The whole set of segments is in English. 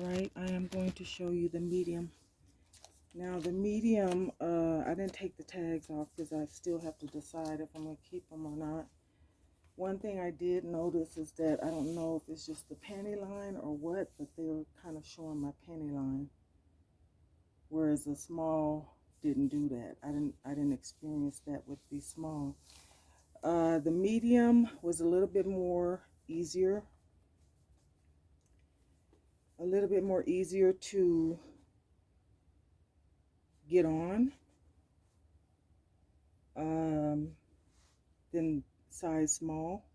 Alright, I am going to show you the medium. Now the medium, I didn't take the tags off because I still have to decide if I'm going to keep them or not. One thing I did notice is that I don't know if it's just the panty line or what, but they were kind of showing my panty line. Whereas the small didn't do that. I didn't experience that with the small. The medium was a little bit more easier. A little bit more easier to get on than size small.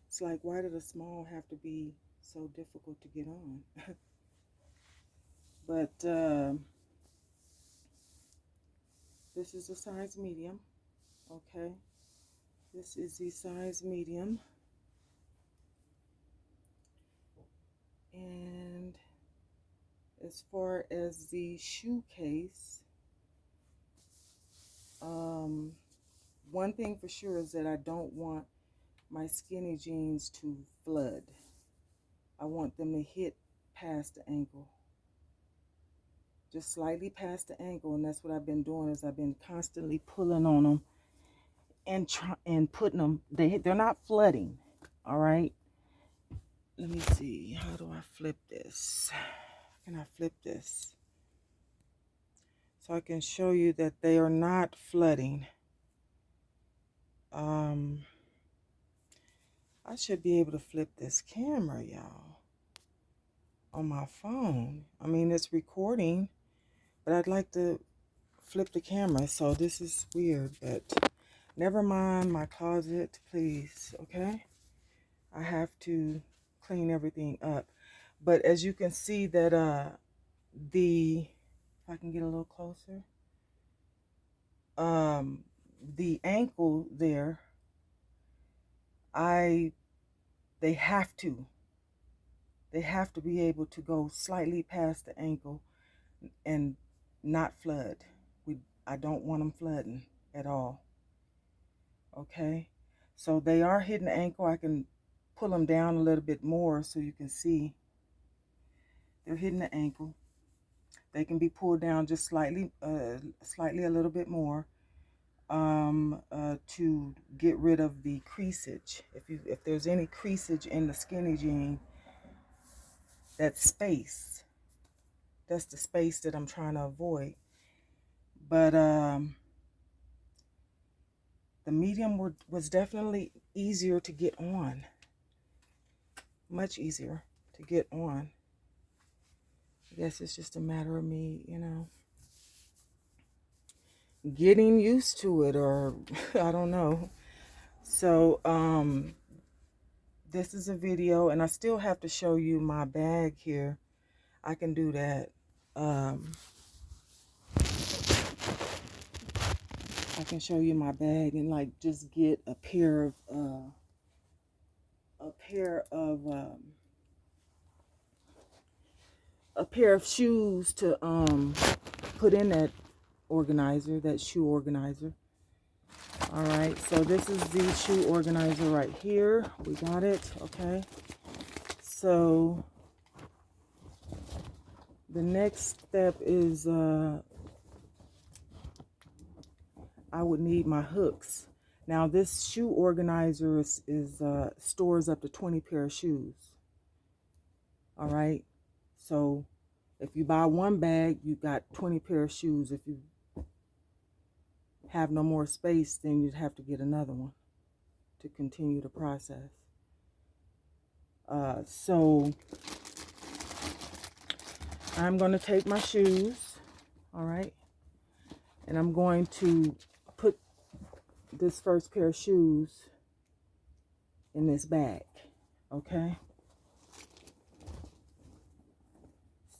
It's like, why did a small have to be so difficult to get on? But this is a size medium, okay? This is the size medium. And as far as the shoe case, one thing for sure is that I don't want my skinny jeans to flood. I want them to hit past the ankle. Just slightly past the ankle, and that's what I've been doing is I've been constantly pulling on them and putting them, they're not flooding, all right? Let me see, how do I flip this? How can I flip this? So I can show you that they are not flooding. I should be able to flip this camera, y'all, on my phone. I mean, it's recording, but I'd like to flip the camera, so this is weird, but never mind my closet, please, okay? I have to clean everything up. But as you can see that if I can get a little closer, the ankle there, they have to be able to go slightly past the ankle and not flood. I don't want them flooding at all. Okay, so they are hitting the ankle. I can pull them down a little bit more so you can see they're hitting the ankle. They can be pulled down just slightly a little bit more to get rid of the creasage. If there's any creasage in the skinny jean, that's space. That's the space that I'm trying to avoid. But the medium was definitely easier to get on. Much easier to get on. I guess it's just a matter of me, getting used to it, or I don't know. So this is a video, and I still have to show you my bag here. I can do that. I can show you my bag and like just get a pair of shoes to put in that organizer, that shoe organizer. All right, so this is the shoe organizer right here. We got it, okay? So the next step is I would need my hooks. Now this shoe organizer stores up to 20 pair of shoes. All right, so if you buy one bag, you got 20 pair of shoes. If you have no more space, then you'd have to get another one to continue the process. So I'm going to take my shoes, all right, and I'm going to put this first pair of shoes in this bag, okay?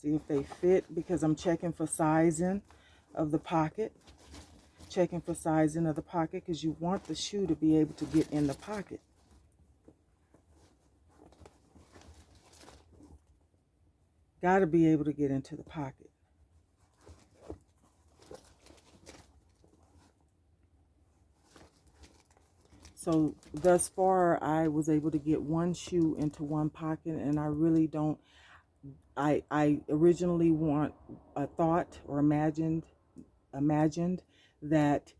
See if they fit, because I'm checking for sizing of the pocket. Checking for sizing of the pocket, because you want the shoe to be able to get in the pocket. Got to be able to get into the pocket. So thus far, I was able to get one shoe into one pocket, and I really don't. I originally thought or imagined that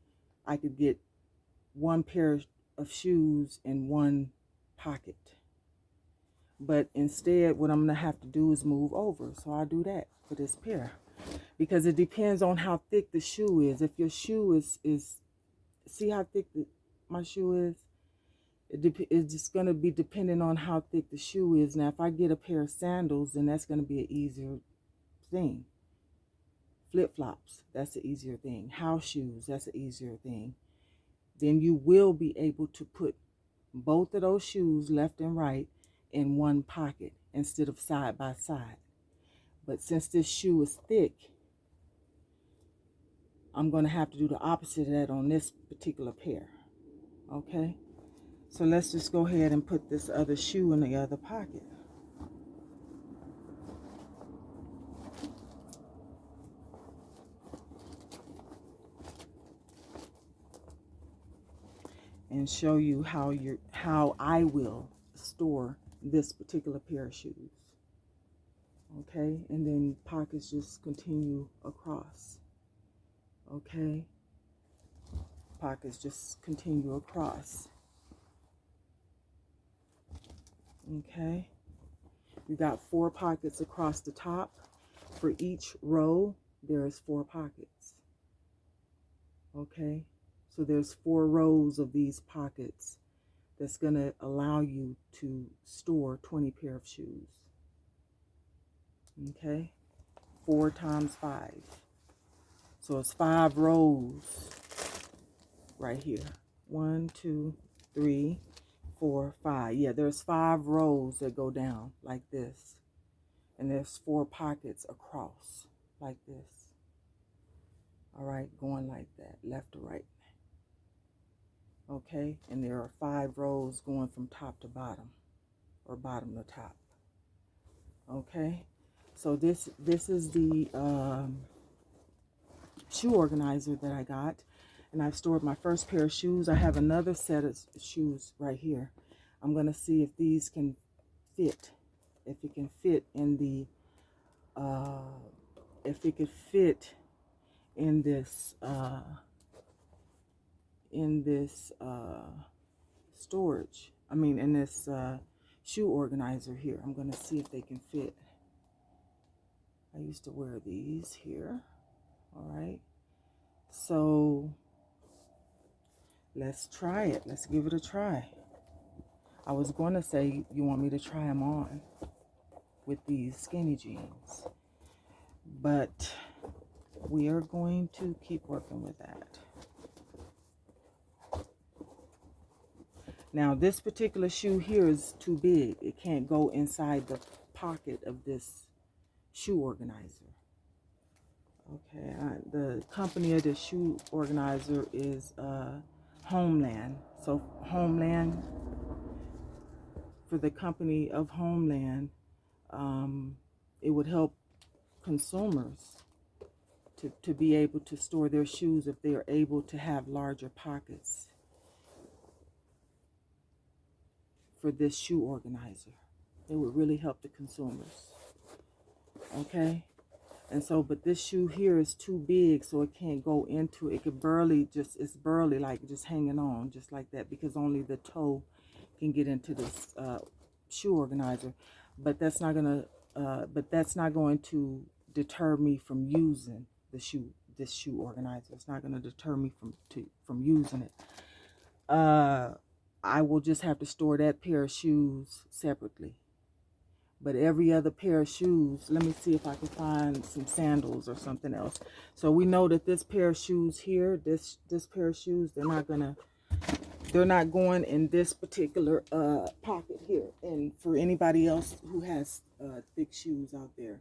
I could get one pair of shoes in one pocket. But instead, what I'm going to have to do is move over. So I'll do that for this pair. Because it depends on how thick the shoe is. If your shoe is see how thick my shoe is? It's just going to be dependent on how thick the shoe is. Now, if I get a pair of sandals, then that's going to be an easier thing. Flip-flops, that's an easier thing. House shoes, that's an easier thing. Then you will be able to put both of those shoes, left and right, in one pocket instead of side by side. But since this shoe is thick, I'm going to have to do the opposite of that on this particular pair. Okay? So let's just go ahead and put this other shoe in the other pocket. And show you how I will store this particular pair of shoes. Okay, and then pockets just continue across. Okay, pockets just continue across. Okay, you got 4 pockets across the top. For each row, there's 4 pockets. Okay, so there's 4 rows of these pockets that's going to allow you to store 20 pair of shoes. Okay, 4 times 5. So it's 5 rows right here. 1, 2, 3, 4, 5. Yeah, there's 5 rows that go down like this. And there's 4 pockets across like this. All right, going like that, left to right. Okay, and there are 5 rows going from top to bottom, or bottom to top. Okay, so this is the shoe organizer that I got, and I've stored my first pair of shoes. I have another set of shoes right here. I'm going to see if these can fit, if it can fit in the if it could fit in this storage. I mean, in this shoe organizer here. I'm going to see if they can fit. I used to wear these here. All right. So let's try it. Let's give it a try. I was going to say, you want me to try them on with these skinny jeans, but we are going to keep working with that. Now, this particular shoe here is too big. It can't go inside the pocket of this shoe organizer. Okay, the company of the shoe organizer is Homeland. So Homeland, for the company of Homeland, it would help consumers to be able to store their shoes if they are able to have larger pockets for this shoe organizer. It would really help the consumers. Okay? And so, but this shoe here is too big, so it can't go into it. It could barely it's barely like just hanging on, just like that, because only the toe can get into this shoe organizer. But that's not going to deter me from using this shoe organizer. It's not going to deter me from using it. I will just have to store that pair of shoes separately. But every other pair of shoes, let me see if I can find some sandals or something else. So we know that this pair of shoes here, this pair of shoes, they're not going in this particular pocket here. And for anybody else who has thick shoes out there,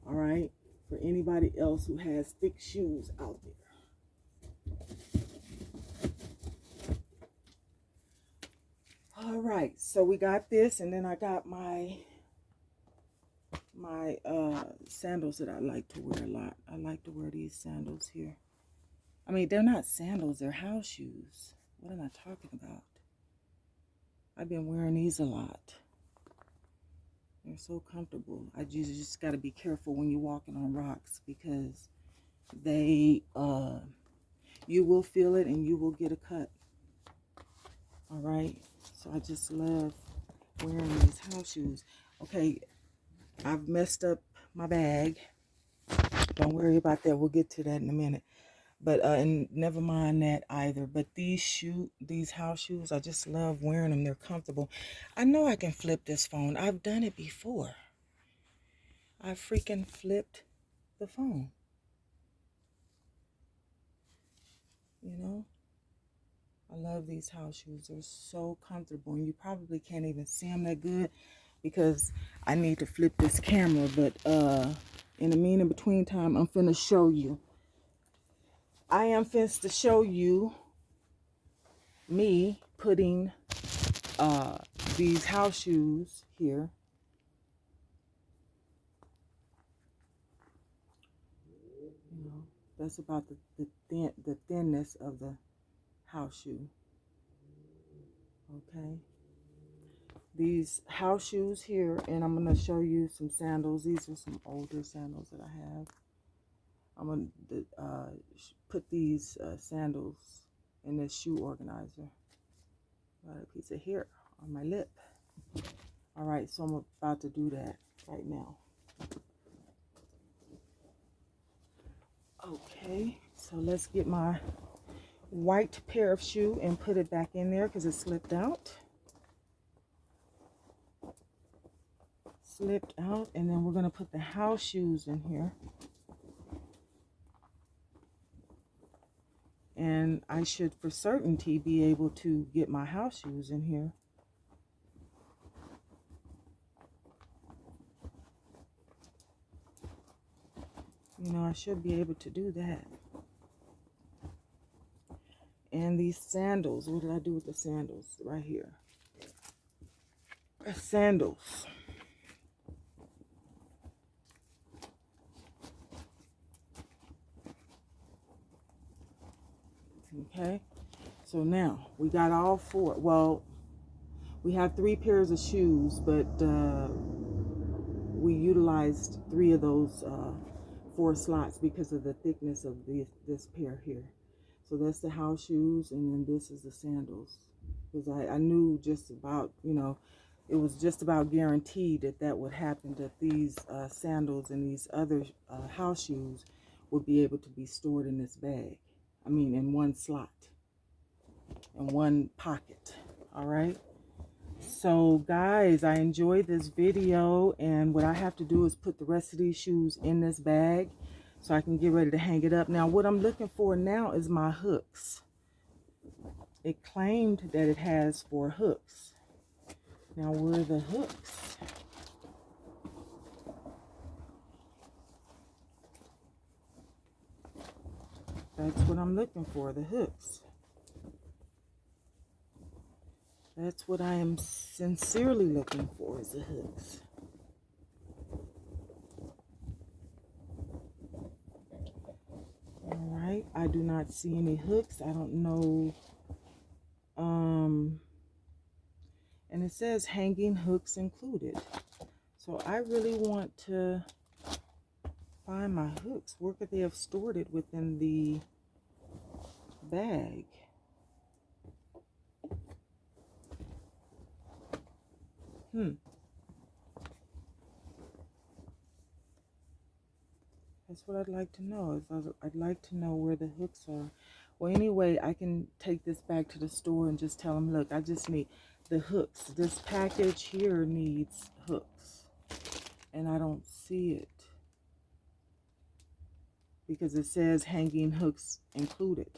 all right, for anybody else who has thick shoes out there. All right, so we got this, and then I got my sandals that I like to wear a lot. I like to wear these sandals here. I mean, they're not sandals, they're house shoes. What am I talking about? I've been wearing these a lot. They're so comfortable. You just got to be careful when you're walking on rocks because they, you will feel it and you will get a cut. All right. So I just love wearing these house shoes. Okay. I've messed up my bag. Don't worry about that. We'll get to that in a minute. But and never mind that either. But these house shoes, I just love wearing them. They're comfortable. I know I can flip this phone. I've done it before. I freaking flipped the phone. You know? I love these house shoes. They're so comfortable. And you probably can't even see them that good because I need to flip this camera. But in the mean in between time, I'm finna show you. I am finna to show you me putting these house shoes here. You know, that's about the thinness of the house shoe. Okay. These house shoes here, and I'm going to show you some sandals. These are some older sandals that I have. I'm going to put these sandals in this shoe organizer. Got a piece of hair on my lip. All right, so I'm about to do that right now. Okay, so let's get my white pair of shoe and put it back in there because it slipped out. And then we're going to put the house shoes in here. And I should for certainty be able to get my house shoes in here. You know, I should be able to do that. And these sandals, what did I do with the sandals? Right here. Sandals. Okay, so now we got all four. Well, we have 3 pairs of shoes, but we utilized 3 of those 4 slots because of the thickness of this pair here. So that's the house shoes, and then this is the sandals. Because I knew just about, you know, it was just about guaranteed that would happen, that these sandals and these other house shoes would be able to be stored in this bag. I mean, in one slot, in one pocket. All right. So guys, I enjoyed this video, and what I have to do is put the rest of these shoes in this bag so I can get ready to hang it up. Now, what I'm looking for now is my hooks. It claimed that it has 4 hooks. Now, where are the hooks? That's what I'm looking for, the hooks. That's what I am sincerely looking for, is the hooks. All right, I do not see any hooks. I don't know. And it says hanging hooks included. So I really want to find my hooks. Where could they have stored it within the bag? That's what I'd like to know. I'd like to know where the hooks are. Well, anyway, I can take this back to the store and just tell them, look, I just need the hooks. This package here needs hooks. And I don't see it. Because it says hanging hooks included.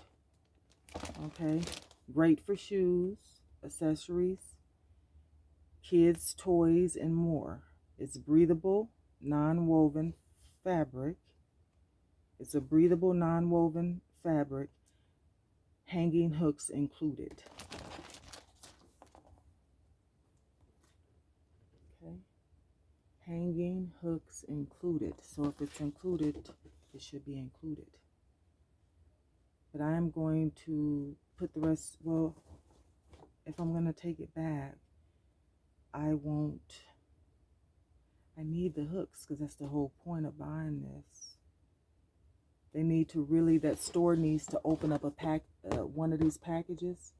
Okay. Great for shoes, accessories, kids' toys, and more. It's breathable, non-woven fabric. It's a breathable, non-woven fabric. Hanging hooks included. Okay. Hanging hooks included. So if it's included, it should be included. But I am going to put the rest, well, if I'm going to take it back, I need the hooks because that's the whole point of buying this. They need to really, that store needs to open up one of these packages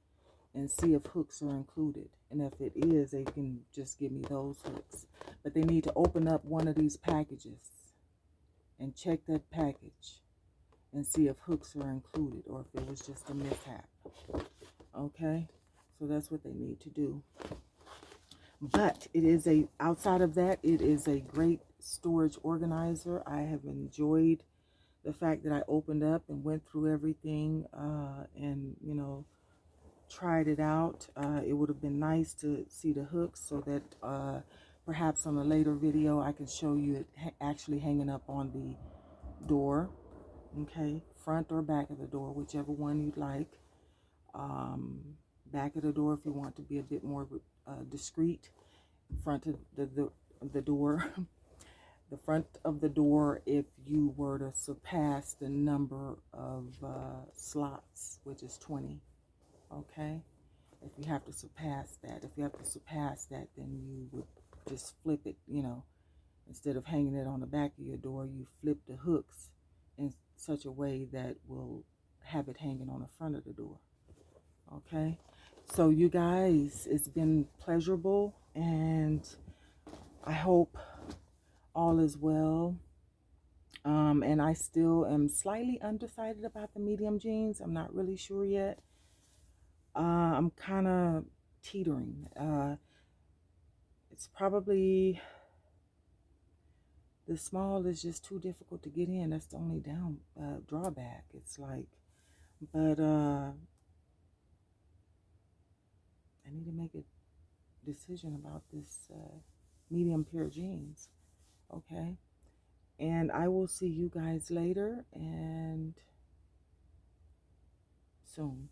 and see if hooks are included. And if it is, they can just give me those hooks. But they need to open up one of these packages and check that package and see if hooks are included or if it was just a mishap. Okay? So that's what they need to do. But it is outside of that, it is a great storage organizer. I have enjoyed the fact that I opened up and went through everything and, you know, tried it out. It would have been nice to see the hooks so that perhaps on a later video I can show you it actually hanging up on the door. Okay, front or back of the door, whichever one you'd like. Back of the door if you want to be a bit more discreet. Front of the door. The front of the door if you were to surpass the number of slots, which is 20. Okay, if you have to surpass that, then you would just flip it, you know, instead of hanging it on the back of your door, you flip the hooks in such a way that will have it hanging on the front of the door. Okay, so you guys, it's been pleasurable, and I hope all is well. And I still am slightly undecided about the medium jeans. I'm not really sure yet. I'm kind of teetering. It's probably, the small is just too difficult to get in. That's the only drawback. It's like, but I need to make a decision about this medium pair of jeans. Okay, and I will see you guys later and soon.